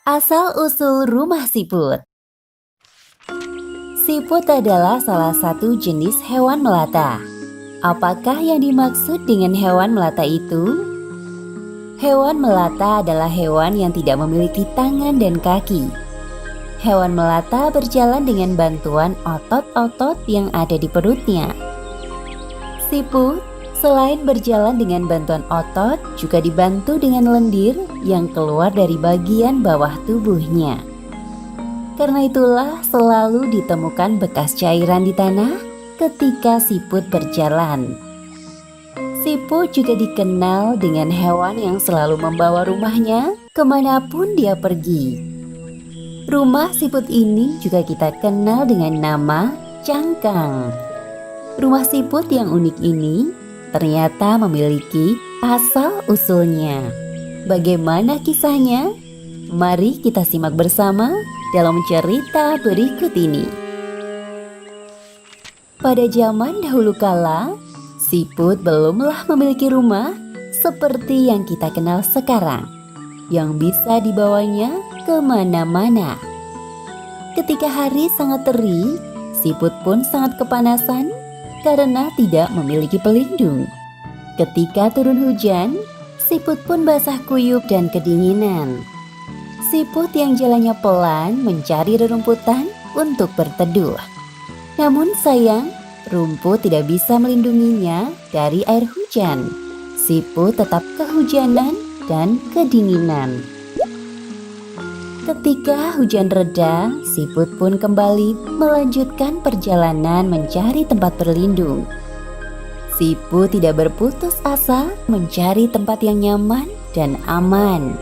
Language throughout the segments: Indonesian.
Asal-usul rumah siput. Siput adalah salah satu jenis hewan melata. Apakah yang dimaksud dengan hewan melata itu? Hewan melata adalah hewan yang tidak memiliki tangan dan kaki. Hewan melata berjalan dengan bantuan otot-otot yang ada di perutnya. Siput selain berjalan dengan bantuan otot, juga dibantu dengan lendir yang keluar dari bagian bawah tubuhnya. Karena itulah selalu ditemukan bekas cairan di tanah ketika siput berjalan. Siput juga dikenal dengan hewan yang selalu membawa rumahnya kemanapun dia pergi. Rumah siput ini juga kita kenal dengan nama cangkang. Rumah siput yang unik ini ternyata memiliki asal-usulnya. Bagaimana kisahnya? Mari kita simak bersama dalam cerita berikut ini. Pada zaman dahulu kala, siput belumlah memiliki rumah seperti yang kita kenal sekarang, yang bisa dibawanya kemana-mana. Ketika hari sangat terik, siput pun sangat kepanasan karena tidak memiliki pelindung. Ketika turun hujan, siput pun basah kuyup dan kedinginan. Siput yang jalannya pelan mencari rerumputan untuk berteduh. Namun sayang, rumput tidak bisa melindunginya dari air hujan. Siput tetap kehujanan dan kedinginan. Ketika hujan reda, siput pun kembali melanjutkan perjalanan mencari tempat berlindung. Siput tidak berputus asa mencari tempat yang nyaman dan aman.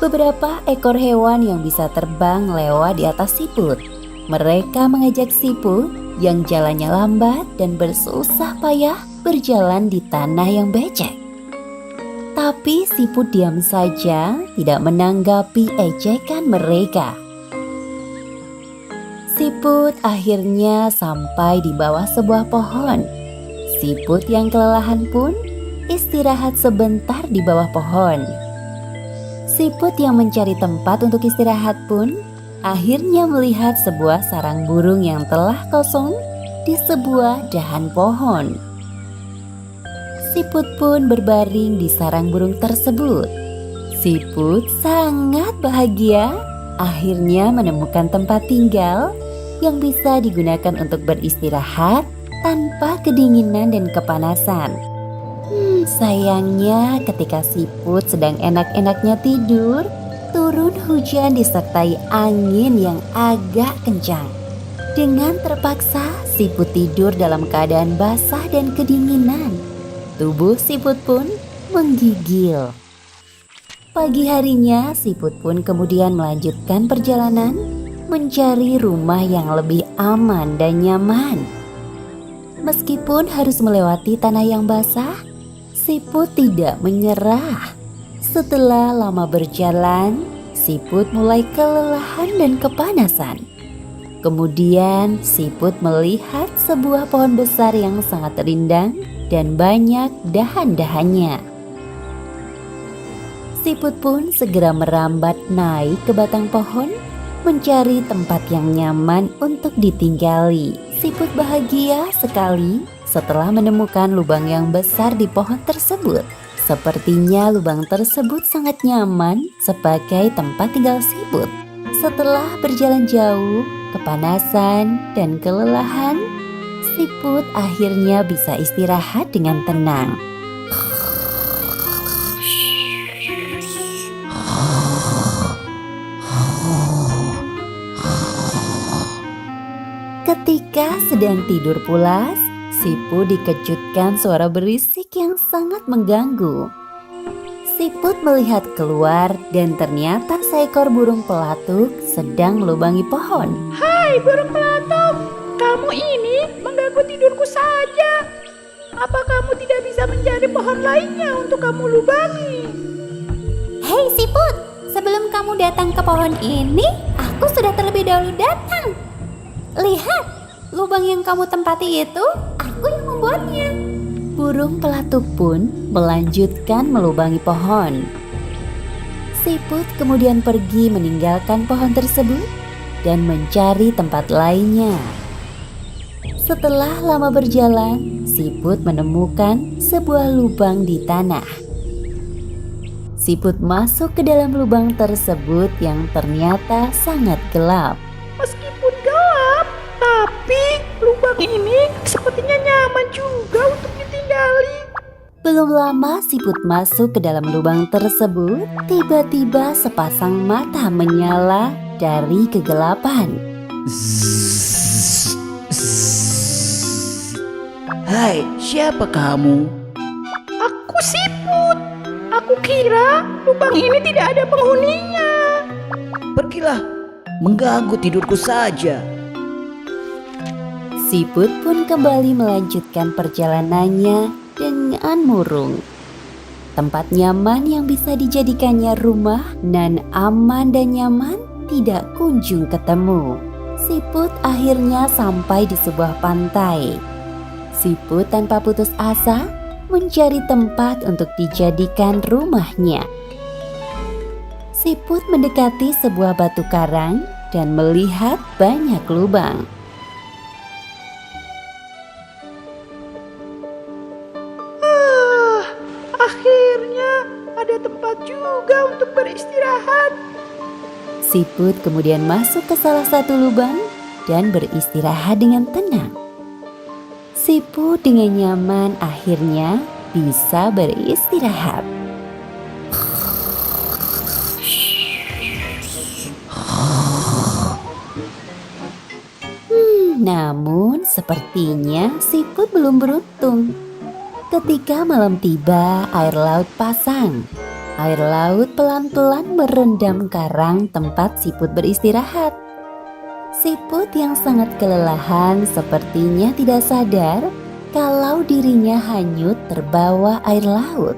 Beberapa ekor hewan yang bisa terbang lewat di atas siput. Mereka mengajak siput yang jalannya lambat dan bersusah payah berjalan di tanah yang becek. Tapi siput diam saja, tidak menanggapi ejekan mereka. Siput akhirnya sampai di bawah sebuah pohon. Siput yang kelelahan pun istirahat sebentar di bawah pohon. Siput yang mencari tempat untuk istirahat pun akhirnya melihat sebuah sarang burung yang telah kosong di sebuah dahan pohon. Siput pun berbaring di sarang burung tersebut. Siput sangat bahagia akhirnya menemukan tempat tinggal yang bisa digunakan untuk beristirahat tanpa kedinginan dan kepanasan. Sayangnya ketika siput sedang enak-enaknya tidur, turun hujan disertai angin yang agak kencang. Dengan terpaksa, siput tidur dalam keadaan basah dan kedinginan. Tubuh siput pun menggigil. Pagi harinya, siput pun kemudian melanjutkan perjalanan mencari rumah yang lebih aman dan nyaman. Meskipun harus melewati tanah yang basah, siput tidak menyerah. Setelah lama berjalan, siput mulai kelelahan dan kepanasan. Kemudian, siput melihat sebuah pohon besar yang sangat rindang dan banyak dahan-dahannya. Siput pun segera merambat naik ke batang pohon, mencari tempat yang nyaman untuk ditinggali. Siput bahagia sekali setelah menemukan lubang yang besar di pohon tersebut. Sepertinya lubang tersebut sangat nyaman sebagai tempat tinggal siput. Setelah berjalan jauh, kepanasan dan kelelahan, siput akhirnya bisa istirahat dengan tenang. Ketika sedang tidur pulas, siput dikejutkan suara berisik yang sangat mengganggu. Siput melihat keluar dan ternyata seekor burung pelatuk sedang melubangi pohon. Hai burung pelatuk, kamu ini mengganggu tidurku saja. Apa kamu tidak bisa mencari pohon lainnya untuk kamu lubangi? Hei siput, sebelum kamu datang ke pohon ini, aku sudah terlebih dahulu datang. Lihat, lubang yang kamu tempati itu, aku yang membuatnya. Burung pelatuk pun melanjutkan melubangi pohon. Siput kemudian pergi meninggalkan pohon tersebut dan mencari tempat lainnya. Setelah lama berjalan, Siput menemukan sebuah lubang di tanah. Siput masuk ke dalam lubang tersebut yang ternyata sangat gelap. Meskipun gelap, tapi lubang ini sepertinya nyaman juga untuk ditinggali. Belum lama Siput masuk ke dalam lubang tersebut, tiba-tiba sepasang mata menyala dari kegelapan. Hai, siapa kamu? Aku Siput. Aku kira lubang ini tidak ada penghuninya. Pergilah, mengganggu tidurku saja. Siput pun kembali melanjutkan perjalanannya dengan murung. Tempat nyaman yang bisa dijadikannya rumah dan aman dan nyaman tidak kunjung ketemu. Siput akhirnya sampai di sebuah pantai. Siput tanpa putus asa mencari tempat untuk dijadikan rumahnya. Siput mendekati sebuah batu karang dan melihat banyak lubang. Akhirnya ada tempat juga untuk beristirahat. Siput kemudian masuk ke salah satu lubang dan beristirahat dengan tenang. Siput dengan nyaman akhirnya bisa beristirahat. Namun sepertinya Siput belum beruntung. Ketika malam tiba, air laut pasang. Air laut pelan-pelan merendam karang tempat Siput beristirahat. Siput yang sangat kelelahan sepertinya tidak sadar kalau dirinya hanyut terbawa air laut.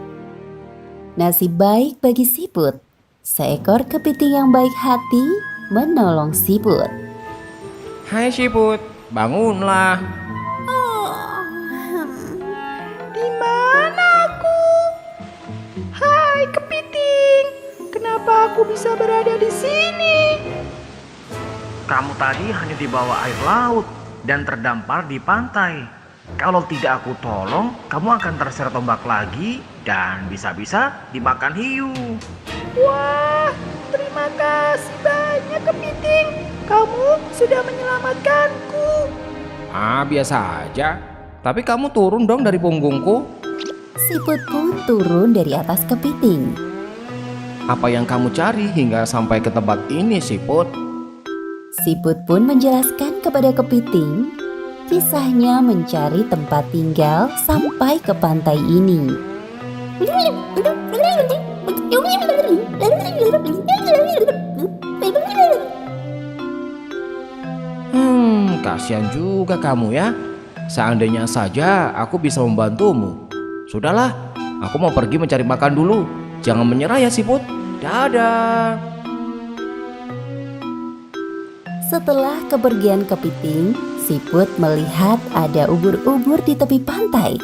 Nasib baik bagi Siput, seekor kepiting yang baik hati menolong Siput. Hai Siput, bangunlah. Di mana aku? Hai kepiting, kenapa aku bisa berada di sini? Kamu tadi hanya di bawah air laut dan terdampar di pantai. Kalau tidak aku tolong, kamu akan terseret ombak lagi dan bisa-bisa dimakan hiu. Wah, terima kasih banyak kepiting. Kamu sudah menyelamatkanku. Biasa aja. Tapi kamu turun dong dari punggungku. Siput pun turun dari atas kepiting. Apa yang kamu cari hingga sampai ke tempat ini, Siput? Siput pun menjelaskan kepada kepiting kisahnya mencari tempat tinggal sampai ke pantai ini. Kasihan juga kamu ya. Seandainya saja aku bisa membantumu. Sudahlah, aku mau pergi mencari makan dulu. Jangan menyerah ya Siput. Dadah. Setelah kepergian kepiting, Siput melihat ada ubur-ubur di tepi pantai.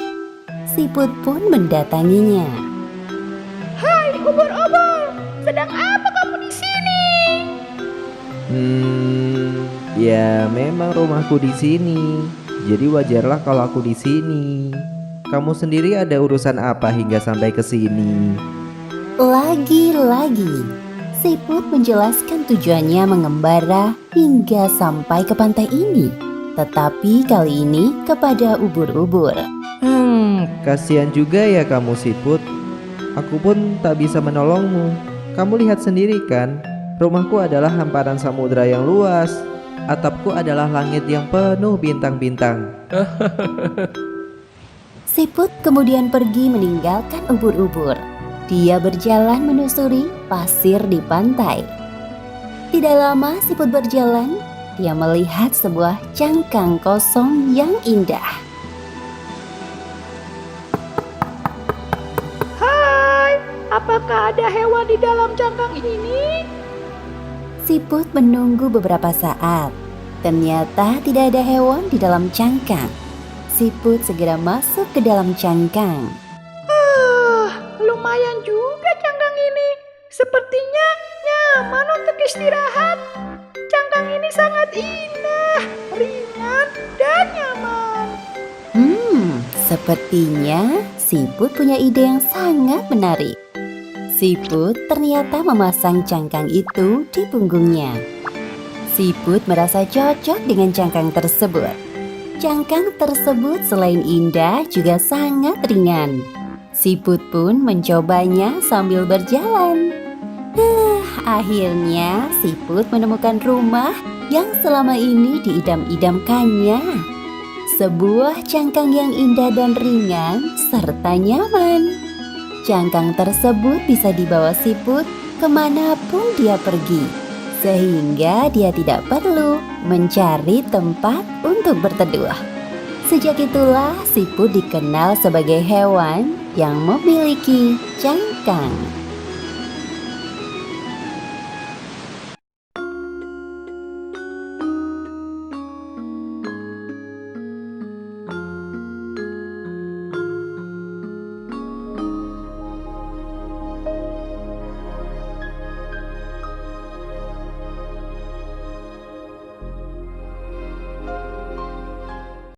Siput pun mendatanginya. Hai ubur-ubur, sedang apa kamu di sini? Ya memang rumahku di sini. Jadi wajarlah kalau aku di sini. Kamu sendiri ada urusan apa hingga sampai ke sini? Lagi-lagi, Siput menjelaskan tujuannya mengembara hingga sampai ke pantai ini. Tetapi kali ini kepada ubur-ubur. Kasihan juga ya kamu Siput. Aku pun tak bisa menolongmu. Kamu lihat sendiri kan, rumahku adalah hamparan samudra yang luas. Atapku adalah langit yang penuh bintang-bintang. Siput kemudian pergi meninggalkan ubur-ubur. Dia berjalan menyusuri pasir di pantai. Tidak lama Siput berjalan, dia melihat sebuah cangkang kosong yang indah. Hai, apakah ada hewan di dalam cangkang ini? Siput menunggu beberapa saat. Ternyata tidak ada hewan di dalam cangkang. Siput segera masuk ke dalam cangkang. Lumayan juga cangkang ini. Sepertinya nyaman untuk istirahat. Cangkang ini sangat indah, ringan, dan nyaman. Sepertinya Siput punya ide yang sangat menarik. Siput ternyata memasang cangkang itu di punggungnya. Siput merasa cocok dengan cangkang tersebut. Cangkang tersebut selain indah juga sangat ringan. Siput pun mencobanya sambil berjalan. Akhirnya Siput menemukan rumah yang selama ini diidam-idamkannya. Sebuah cangkang yang indah dan ringan serta nyaman. Cangkang tersebut bisa dibawa Siput kemanapun dia pergi, sehingga dia tidak perlu mencari tempat untuk berteduh. Sejak itulah Siput dikenal sebagai hewan yang memiliki cangkang.